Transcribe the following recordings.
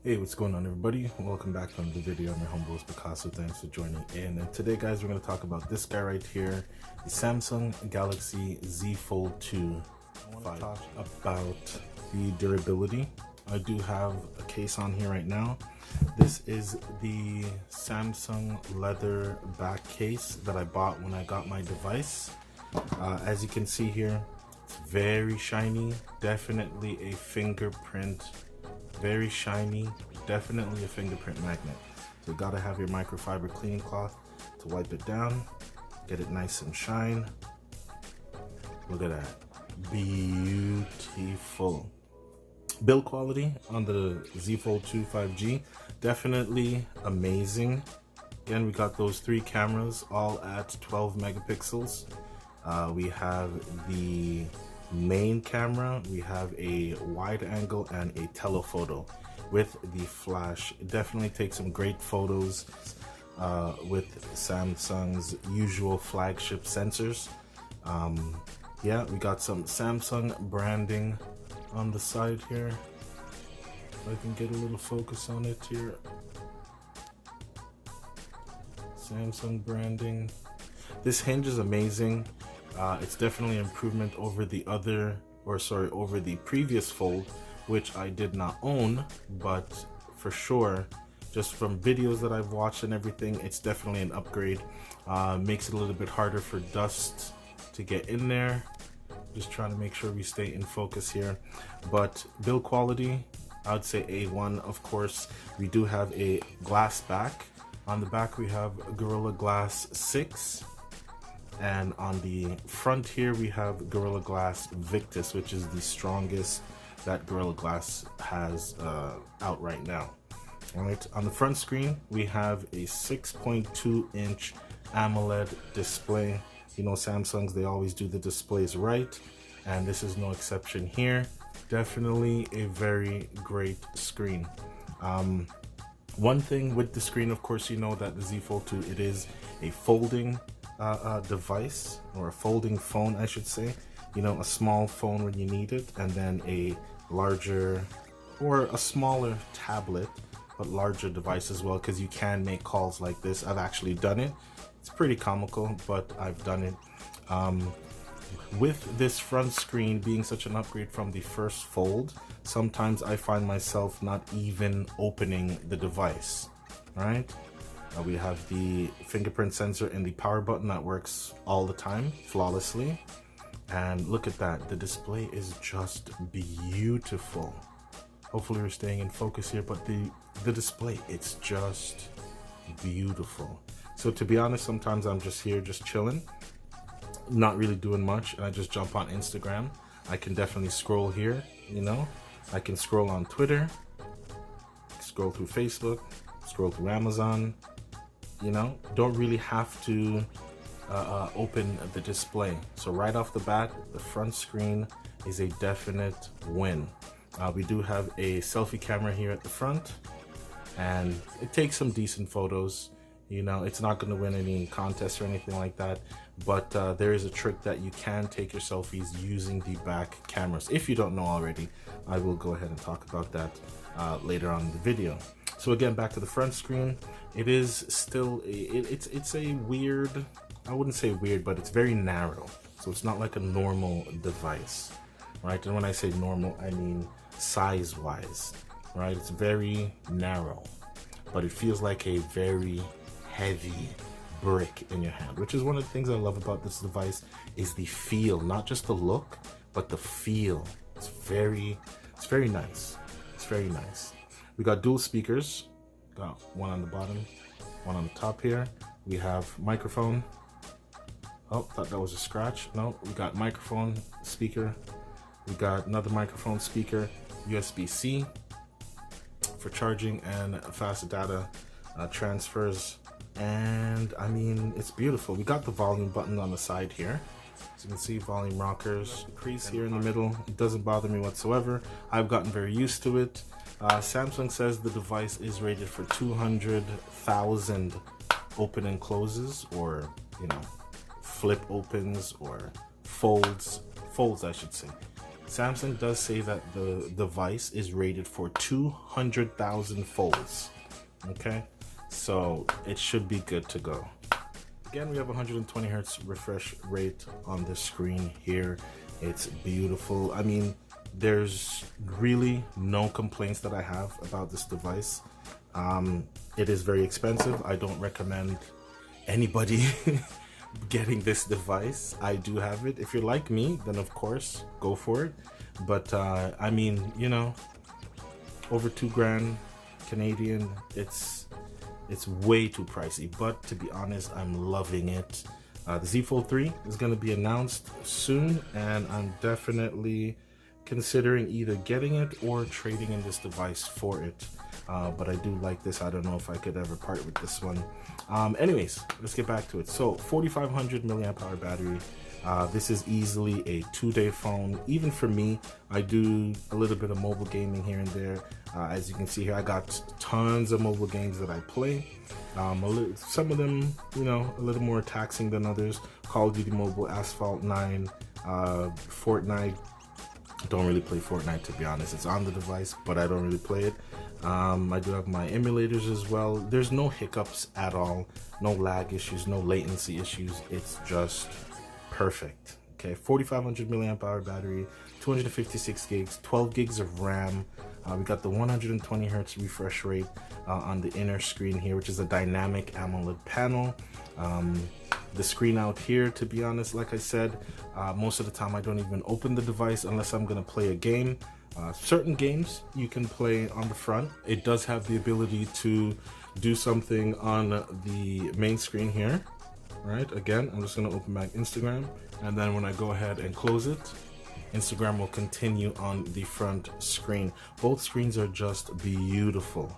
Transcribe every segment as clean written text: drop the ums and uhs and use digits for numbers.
Hey, what's going on, everybody? Welcome back to another video. I'm your humble host Picaso. Thanks for joining in. And today, guys, we're going to talk about this guy right here, the Samsung Galaxy Z Fold 2. I want to talk about the durability. I do have a case on here right now. This is the Samsung leather back case that I bought when I got my device. As you can see here, it's very shiny, definitely a fingerprint. Very shiny, definitely a fingerprint magnet. So you gotta have your microfiber cleaning cloth to wipe it down, get it nice and shine. Look at that, beautiful. Build quality on the Z Fold 2 5G, definitely amazing. Again, we got those 3 cameras, all at 12 megapixels. We have the main camera, we have a wide angle and a telephoto with the flash. It definitely takes some great photos with Samsung's usual flagship sensors. Yeah, we got some Samsung branding on the side here. If I can get a little focus on it here. Samsung branding. This hinge is amazing. It's definitely an improvement over the over the previous Fold, which I did not own, but for sure, just from videos that I've watched and everything, it's definitely an upgrade. Makes it a little bit harder for dust to get in there. Just trying to make sure we stay in focus here. But build quality, I'd say A1. Of course, we do have a glass back. On the back, we have Gorilla Glass 6. And on the front here, we have Gorilla Glass Victus, which is the strongest that Gorilla Glass has out right now. All right, on the front screen, we have a 6.2-inch AMOLED display. You know, Samsung's, they always do the displays right, and this is no exception here. Definitely a very great screen. One thing with the screen, of course, you know that the Z Fold 2, it is a folding device, or a folding phone, I should say. You know, a small phone when you need it, and then a larger or a smaller tablet, but larger device as well, because you can make calls like this. I've actually done it. It's pretty comical, but I've done it. With this front screen being such an upgrade from the first Fold, sometimes I find myself not even opening the device, right? We have the fingerprint sensor and the power button that works all the time flawlessly. And look at that, the display is just beautiful. Hopefully we're staying in focus here, but the display, it's just beautiful. So to be honest, sometimes I'm just here just chilling, not really doing much, and I just jump on Instagram. I can definitely scroll here, you know. I can scroll on Twitter, scroll through Facebook, scroll through Amazon. You know, don't really have to open the display. So right off the bat, the front screen is a definite win. We do have a selfie camera here at the front, and it takes some decent photos. You know, it's not going to win any contests or anything like that, but there is a trick that you can take your selfies using the back cameras. If you don't know already, I will go ahead and talk about that later on in the video. So again, back to the front screen, it is still it's a weird, I wouldn't say weird, but it's very narrow. So it's not like a normal device, right? And when I say normal, I mean size-wise, right? It's very narrow, but it feels like a very heavy brick in your hand, which is one of the things I love about this device, is the feel, not just the look, but the feel. It's very nice. It's very nice. We got dual speakers, got one on the bottom, one on the top here. We have microphone. Oh, thought that was a scratch. No, we got microphone, speaker. We got another microphone, speaker, USB-C for charging and fast data transfers. And I mean, it's beautiful. We got the volume button on the side here. So you can see volume rockers, crease here in the middle. It doesn't bother me whatsoever. I've gotten very used to it. Samsung says the device is rated for 200,000 open and closes, or, you know, flip opens or folds I should say. Samsung does say that the device is rated for 200,000 folds. Okay, so it should be good to go. Again, we have 120 hertz refresh rate on the screen here. It's beautiful. I mean, there's really no complaints that I have about this device. It is very expensive. I don't recommend anybody getting this device. I do have it. If you're like me, then of course go for it. But I mean, you know, over $2,000 Canadian, it's way too pricey. But to be honest, I'm loving it. The Z Fold 3 is going to be announced soon, and I'm definitely considering either getting it or trading in this device for it. But I do like this. I don't know if I could ever part with this one. Anyways, let's get back to it. So 4,500 milliamp hour battery. This is easily a 2-day phone. Even for me, I do a little bit of mobile gaming here and there. As you can see here, I got tons of mobile games that I play. Some of them, you know, a little more taxing than others. Call of Duty Mobile, Asphalt 9, Fortnite. Don't really play Fortnite, to be honest. It's on the device, but I don't really play it. I do have my emulators as well. There's no hiccups at all, no lag issues, no latency issues. It's just perfect. Okay, 4,500 milliamp hour battery, 256 gigs, 12 gigs of RAM. We got the 120 hertz refresh rate on the inner screen here, which is a dynamic AMOLED panel. The screen out here, to be honest, like I said, most of the time I don't even open the device unless I'm gonna play a game. Certain games you can play on the front. It does have the ability to do something on the main screen here, right? Again, I'm just gonna open back Instagram, and then when I go ahead and close it, Instagram will continue on the front screen. Both screens are just beautiful.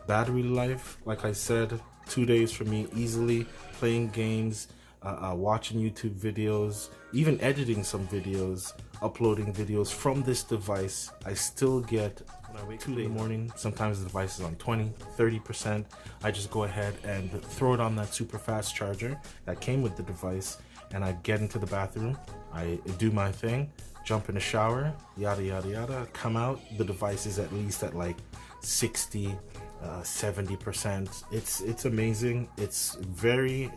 Battery life, like I said, 2 days for me easily. Playing games, watching YouTube videos, even editing some videos, uploading videos from this device. I still get, when I wake up in the morning, sometimes the device is on 20, 30%. I just go ahead and throw it on that super fast charger that came with the device, and I get into the bathroom, I do my thing, jump in the shower, yada yada yada, come out, the device is at least at like 60, 70%. It's amazing. It's very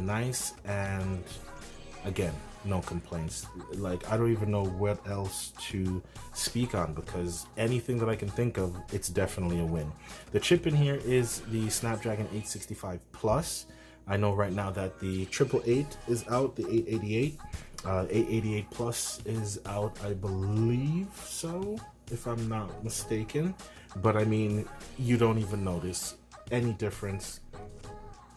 nice, and again, no complaints. Like, I don't even know what else to speak on, because anything that I can think of, it's definitely a win. The chip in here is the Snapdragon 865 Plus. I know right now that the 888 is out, the 888. 888 Plus is out, I believe so, if I'm not mistaken. But I mean, you don't even notice any difference.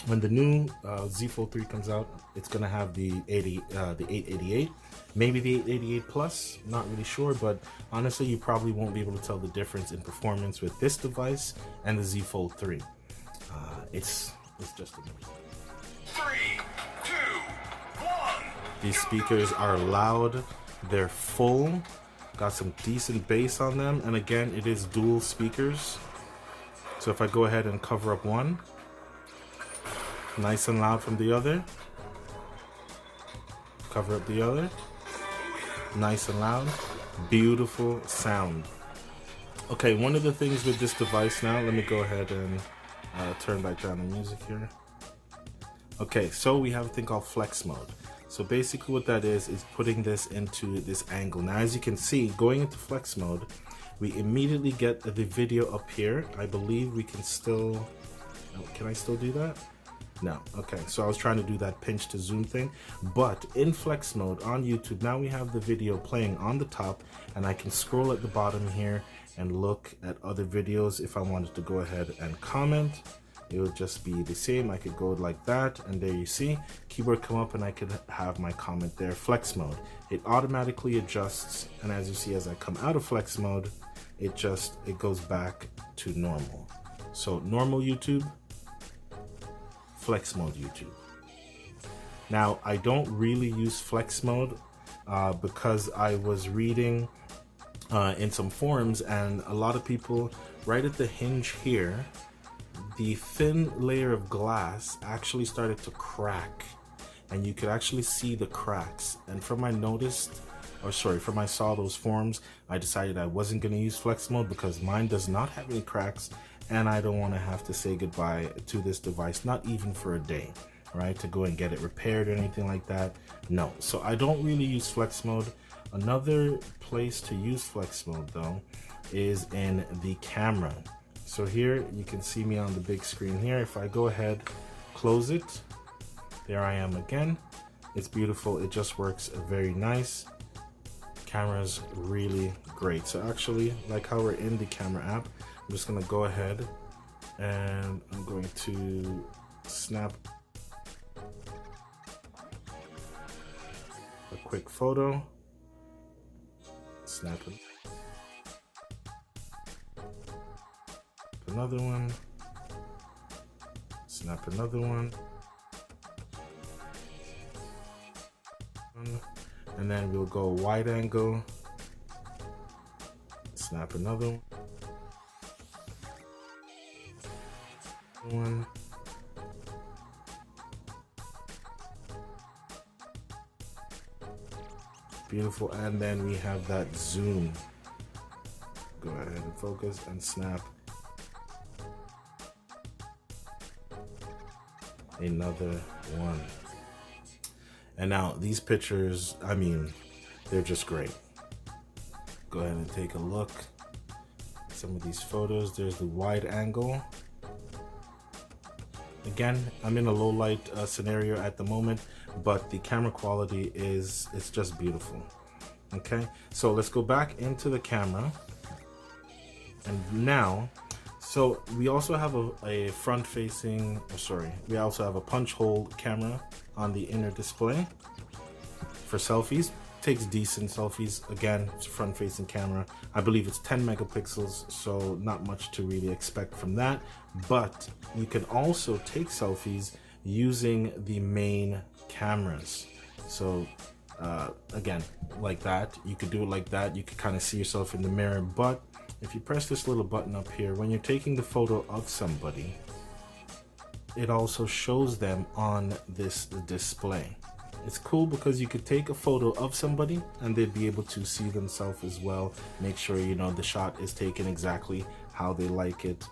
When the new Z Fold 3 comes out, it's gonna have the 888, maybe the 888 Plus, not really sure, but honestly, you probably won't be able to tell the difference in performance with this device and the Z Fold 3. It's just amazing. 3, 2, 1. These speakers are loud, they're full, got some decent bass on them, and again, it is dual speakers. So if I go ahead and cover up one, nice and loud from the other, cover up the other, nice and loud, beautiful sound. Okay, one of the things with this device now, let me go ahead and turn back down the music here. Okay, so we have a thing called flex mode. So basically what that is putting this into this angle. Now, as you can see, going into flex mode, we immediately get the video up here. I believe we can still, oh, can I still do that? No. Okay, so I was trying to do that pinch to zoom thing, but in flex mode on YouTube, now we have the video playing on the top, and I can scroll at the bottom here and look at other videos. If I wanted to go ahead and comment, it would just be the same. I could go like that, and there you see, keyboard come up, and I could have my comment there. Flex mode, it automatically adjusts, and as you see, as I come out of flex mode, it goes back to normal. So normal YouTube, flex mode YouTube. Now, I don't really use flex mode because I was reading in some forums, and a lot of people, right at the hinge here, the thin layer of glass actually started to crack, and you could actually see the cracks. And from I noticed or sorry, from I saw those forums, I decided I wasn't going to use flex mode because mine does not have any cracks, and I don't want to have to say goodbye to this device, not even for a day, right? To go and get it repaired or anything like that. No, so I don't really use flex mode. Another place to use flex mode though is in the camera. So here you can see me on the big screen here. If I go ahead, close it, there I am again. It's beautiful. It just works very nice. Camera's really great. So actually, like how we're in the camera app, I'm just gonna go ahead and I'm going to snap a quick photo. Snap it. Another one. Snap another one. And then we'll go wide angle. Snap another one. Beautiful. And then we have that zoom. Go ahead and focus and snap another one. And now these pictures, I mean, they're just great. Go ahead and take a look at some of these photos. There's the wide angle. Again, I'm in a low light scenario at the moment, but the camera quality it's just beautiful. Okay, so let's go back into the camera. And now, so we also have a front facing, we also have a punch hole camera on the inner display for selfies. Takes decent selfies. Again, it's a front facing camera. I believe it's 10 megapixels, so not much to really expect from that. But you can also take selfies using the main cameras. So again, like that, you could do it like that. You could kind of see yourself in the mirror, but if you press this little button up here, when you're taking the photo of somebody, it also shows them on this display. It's cool because you could take a photo of somebody and they'd be able to see themselves as well. Make sure, you know, the shot is taken exactly how they like it.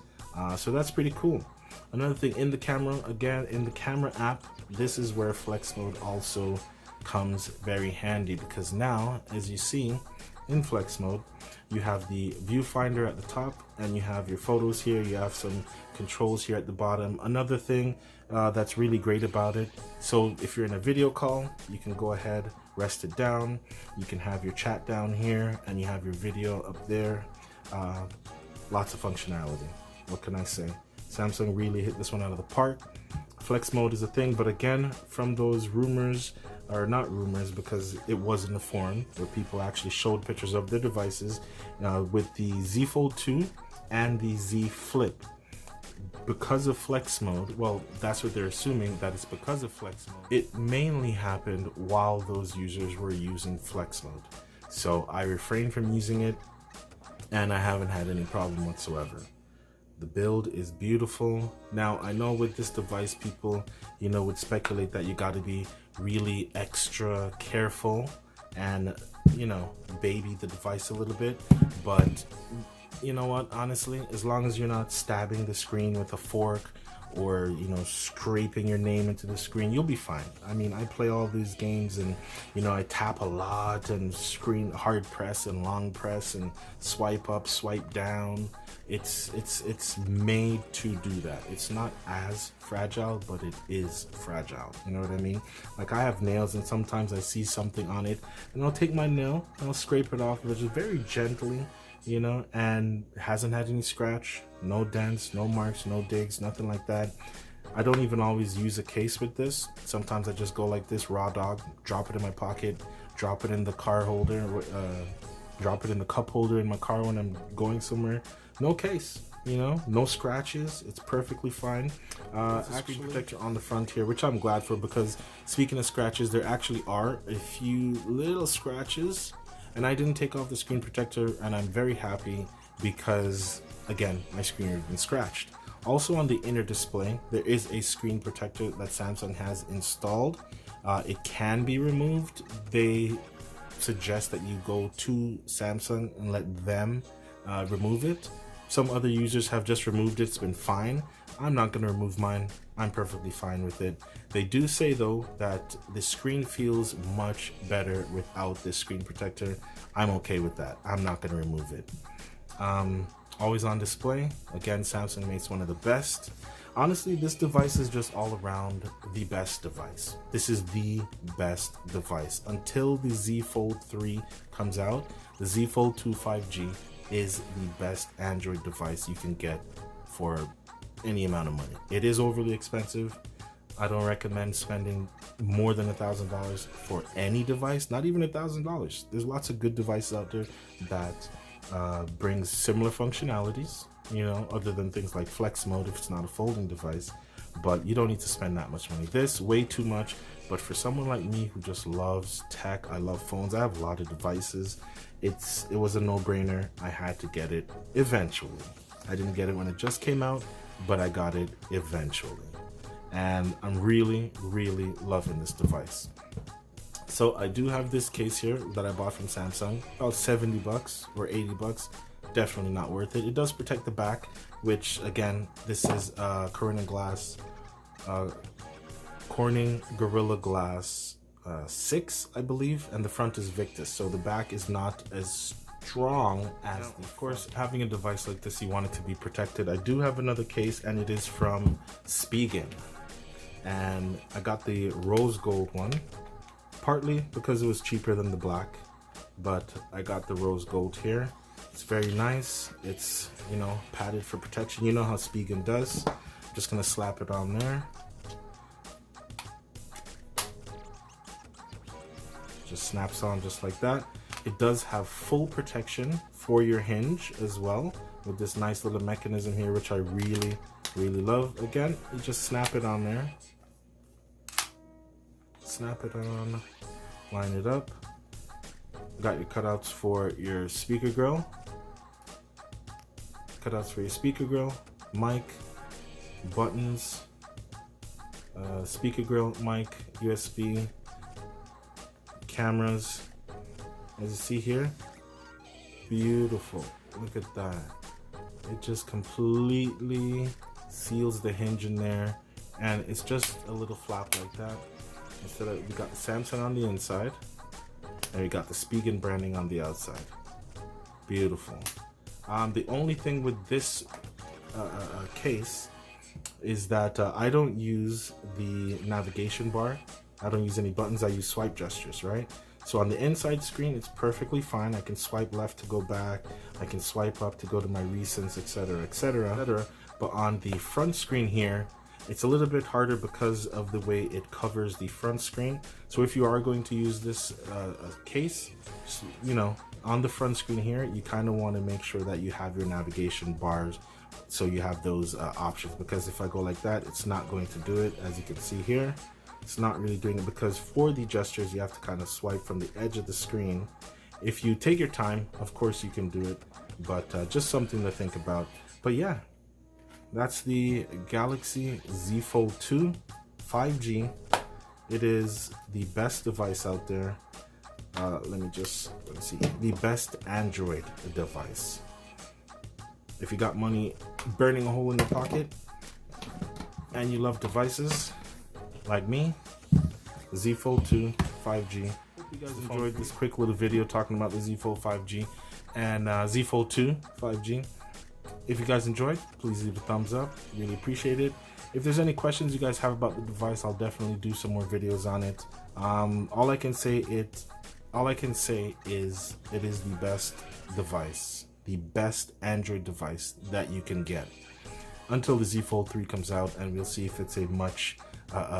So that's pretty cool. Another thing in the camera, again, in the camera app, this is where flex mode also comes very handy, because now, as you see in flex mode, you have the viewfinder at the top and you have your photos here. You have some controls here at the bottom. Another thing that's really great about it, so if you're in a video call, you can go ahead, rest it down. You can have your chat down here and you have your video up there. Lots of functionality. What can I say? Samsung really hit this one out of the park. Flex mode is a thing, but again, from those rumors, or not rumors, because it was in the forum where people actually showed pictures of their devices with the Z Fold 2 and the Z Flip. Because of flex mode, well, that's what they're assuming, that it's because of flex mode. It mainly happened while those users were using flex mode. So I refrained from using it and I haven't had any problem whatsoever. The build is beautiful. Now, I know with this device, people, you know, would speculate that you got to be really extra careful and, you know, baby the device a little bit. But you know what, honestly, as long as you're not stabbing the screen with a fork or, you know, scraping your name into the screen, you'll be fine. I mean, I play all these games and, you know, I tap a lot and screen hard press and long press and swipe up, swipe down. It's made to do that. It's not as fragile, but it is fragile. You know what I mean? Like, I have nails and sometimes I see something on it and I'll take my nail and I'll scrape it off, but just very gently, you know, and hasn't had any scratch, no dents, no marks, no digs, nothing like that. I don't even always use a case with this. Sometimes I just go like this, raw dog, drop it in my pocket, drop it in the car holder, drop it in the cup holder in my car when I'm going somewhere. No case, you know, no scratches. It's perfectly fine. Screen protector on the front here, which I'm glad for, because speaking of scratches, there actually are a few little scratches, and I didn't take off the screen protector, and I'm very happy because, again, my screen has been scratched. Also on the inner display, there is a screen protector that Samsung has installed. It can be removed. They suggest that you go to Samsung and let them remove it. Some other users have just removed it. It's been fine. I'm not going to remove mine. I'm perfectly fine with it. They do say though that the screen feels much better without this screen protector. I'm okay with that. I'm not going to remove it. Always on display. Again, Samsung makes one of the best. Honestly, this device is just all around the best device. This is the best device. Until the Z Fold 3 comes out, the Z Fold 2 5G is the best Android device you can get for any amount of money. It is overly expensive. I don't recommend spending more than $1,000 for any device, not even $1,000. There's lots of good devices out there that brings similar functionalities, you know, other than things like flex mode if it's not a folding device, but you don't need to spend that much money. This way too much, but for someone like me who just loves tech, I love phones, I have a lot of devices, it was a no-brainer. I had to get it eventually. I didn't get it when it just came out, but I got it eventually, and I'm really loving this device. So I do have this case here that I bought from Samsung, about 70 bucks or 80 bucks. Definitely not worth it. It does protect the back, which again, this is Corning Gorilla Glass 6, I believe, and the front is Victus, so the back is not as strong as of course, having a device like this, you want it to be protected. I do have another case, and it is from Spigen, and I got the rose gold one, partly because it was cheaper than the black, but I got the rose gold here. It's very nice. It's, you know, padded for protection. You know how Spigen does. I'm just gonna slap it on there. Just snaps on just like that. It does have full protection for your hinge as well, with this nice little mechanism here, which I really love. Again, you just snap it on there. Snap it on, line it up. Got your cutouts for your speaker grill. Cutouts for your speaker grill, mic, buttons, speaker grill, mic, USB, cameras. As you see here, beautiful. Look at that. It just completely seals the hinge in there, and it's just a little flap like that. Instead of, we got the Samsung on the inside, and we got the Spigen branding on the outside. Beautiful. The only thing with this case is that I don't use the navigation bar. I don't use any buttons. I use swipe gestures, right? So on the inside screen, it's perfectly fine. I can swipe left to go back. I can swipe up to go to my recents, etc., etc. But on the front screen here, it's a little bit harder because of the way it covers the front screen. So if you are going to use this case, you know, on the front screen here, you kind of want to make sure that you have your navigation bars, so you have those options, because if I go like that, it's not going to do it. As you can see here, it's not really doing it, because for the gestures, you have to kind of swipe from the edge of the screen. If you take your time, of course you can do it, but just something to think about. But yeah, that's the Galaxy Z Fold 2 5G. It is the best device out there. Let's see, the best Android device. If you got money burning a hole in your pocket and you love devices like me, the Z Fold 2 5G. Hope you guys enjoyed this quick little video talking about the Z Fold 5G and Z Fold 2 5G. If you guys enjoyed, please leave a thumbs up. Really appreciate it. If there's any questions you guys have about the device, I'll definitely do some more videos on it. All I can say is it is the best device, the best Android device that you can get until the Z Fold 3 comes out, and we'll see if it's a much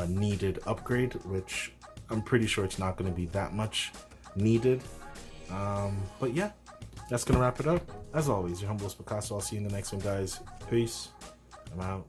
needed upgrade, which I'm pretty sure it's not going to be that much needed. But yeah, that's going to wrap it up. As always, your humblest Picasso. I'll see you in the next one, guys. Peace. I'm out.